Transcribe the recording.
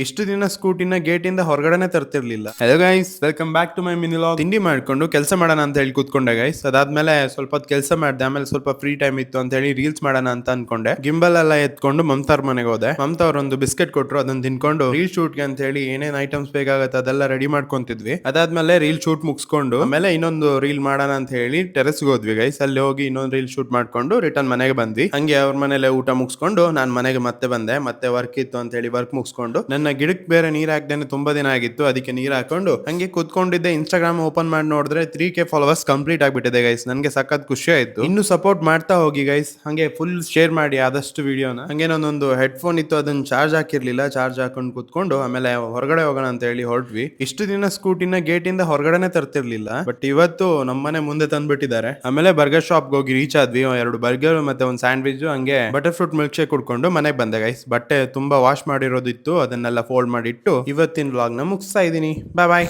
ಇಷ್ಟು ದಿನ ಸ್ಕೂಟಿನ ಗೇಟ್ ಇಂದ ಹೊರಗಡೆನೆ ತರ್ತಿರ್ಲಿಲ್ಲ. Hello guys, welcome back to my mini log. ತಿಂಡಿ ಮಾಡ್ಕೊಂಡು ಕೆಲಸ ಮಾಡೋಣ ಅಂತ ಹೇಳಿ ಕೂತ್ಕೊಂಡೆ ಗೈಸ್. ಅದಾದ್ಮೇಲೆ ಸ್ವಲ್ಪ ಹೊತ್ತು ಕೆಲಸ ಮಾಡಿದೆ. ಆಮೇಲೆ ಸ್ವಲ್ಪ ಫ್ರೀ ಟೈಮ್ ಇತ್ತು ಅಂತ ಹೇಳಿ ರೀಲ್ಸ್ ಮಾಡೋಣ ಅಂತ ಅನ್ಕೊಂಡೆ. ಗಿಂಬಲ್ ಎಲ್ಲ ಎತ್ಕೊಂಡು ಮಮತಾರ್ ಮನೆಗೆ ಹೋದೆ. ಮಮತಾ ಅವ್ರೊಂದು ಬಿಸ್ಕೆಟ್ ಕೊಟ್ರು, ಅದನ್ನ ತಿನ್ಕೊಂಡು ರೀಲ್ ಶೂಟ್ಗೆ ಅಂತ ಹೇಳಿ ಏನೇನ್ ಐಟಮ್ಸ್ ಬೇಕಾಗತ್ತೆ ಅದೆಲ್ಲ ರೆಡಿ ಮಾಡ್ಕೊಂತಿದ್ವಿ. ಅದಾದ್ಮೇಲೆ ರೀಲ್ ಶೂಟ್ ಮುಗಿಸ್ಕೊಂಡು ಆಮೇಲೆ ಇನ್ನೊಂದು ರೀಲ್ ಮಾಡೋಣ ಅಂತ ಹೇಳಿ ಟೆರೆಸ್ ಹೋದ್ವಿ ಗೈಸ್. ಅಲ್ಲಿ ಹೋಗಿ ಇನ್ನೊಂದು ರೀಲ್ ಶೂಟ್ ಮಾಡ್ಕೊಂಡು ರಿಟರ್ನ್ ಮನೆಗೆ ಬಂದ್ವಿ. ಹಂಗೆ ಅವ್ರ ಮನೇಲೆ ಊಟ ಮುಗಿಸ್ಕೊಂಡು ನಾನ್ ಮನೆಗೆ ಮತ್ತೆ ಬಂದೆ. ಮತ್ತೆ ವರ್ಕ್ ಇತ್ತು ಅಂತ ಹೇಳಿ ವರ್ಕ್ ಮುಗಿಸ್ಕೊಂಡು ನನ್ನ ಗಿಡಕ್ಕೆ ಬೇರೆ ನೀರ್ ಹಾಕ್ದೇನೆ ತುಂಬಾ ದಿನ ಆಗಿತ್ತು, ಅದಕ್ಕೆ ನೀರ್ ಹಾಕೊಂಡು ಹಂಗೆ ಕೂತ್ಕೊಂಡಿದ್ದೆ. ಇನ್ಸ್ಟಾಗ್ರಾಮ್ ಓಪನ್ ಮಾಡಿ ನೋಡಿದ್ರೆ 3K ಫಾಲೋವರ್ಸ್ ಕಂಪ್ಲೀಟ್ ಆಗ್ಬಿಟ್ಟಿದೆ ಗೈಸ್. ನನ್ಗೆ ಸಖತ್ ಖುಷಿ ಆಯ್ತು. ಇನ್ನು ಸಪೋರ್ಟ್ ಮಾಡ್ತಾ ಹೋಗಿ ಗೈಸ್. ಹಂಗೆ ಫುಲ್ ಶೇರ್ ಮಾಡಿ ಆದಷ್ಟು ವಿಡಿಯೋನ. ಹಂಗೆ ನಾನೊಂದು ಹೆಡ್ಫೋನ್ ಇತ್ತು, ಅದನ್ನ ಚಾರ್ಜ್ ಹಾಕಿರ್ಲಿಲ್ಲ. ಚಾರ್ಜ್ ಹಾಕೊಂಡು ಕೂತ್ಕೊಂಡು ಆಮೇಲೆ ಹೊರಗಡೆ ಹೋಗೋಣ ಅಂತ ಹೇಳಿ ಹೊರಟ್ವಿ. ಇಷ್ಟು ದಿನ ಸ್ಕೂಟಿನ ಗೇಟ್ ಇಂದ ಹೊರಗಡೆನೆ ತರ್ತಿರ್ಲಿಲ್ಲ, ಬಟ್ ಇವತ್ತು ನಮ್ಮನೆ ಮುಂದೆ ತಂದ್ಬಿಟ್ಟಿದ್ದಾರೆ. ಆಮೇಲೆ ಬರ್ಗರ್ ಶಾಪ್ ಹೋಗಿ ರೀಚ್ ಆದ್ವಿ. 2 ಬರ್ಗರ್ ಮತ್ತೆ ಒಂದು ಸ್ಯಾಂಡ್ವಿಚ್ ಹಂಗೆ ಬಟರ್ ಫ್ರೂಟ್ ಮಿಲ್ಕ್ ಶೇಕ್ ಕುಡ್ಕೊಂಡು ಮನೆಗೆ ಬಂದೆ ಗೈಸ್. ಬಟ್ಟೆ ತುಂಬಾ ವಾಶ್ ಮಾಡಿರೋದಿತ್ತು, ಅದನ್ನೆಲ್ಲ ಫೋಲ್ಡ್ ಮಾಡಿಟ್ಟು ಇವತ್ತಿನ ವ್ಲಾಗ್ ನ ಮುಗಿಸ್ತಾ ಇದೀನಿ. ಬಾಯ್ ಬಾಯ್.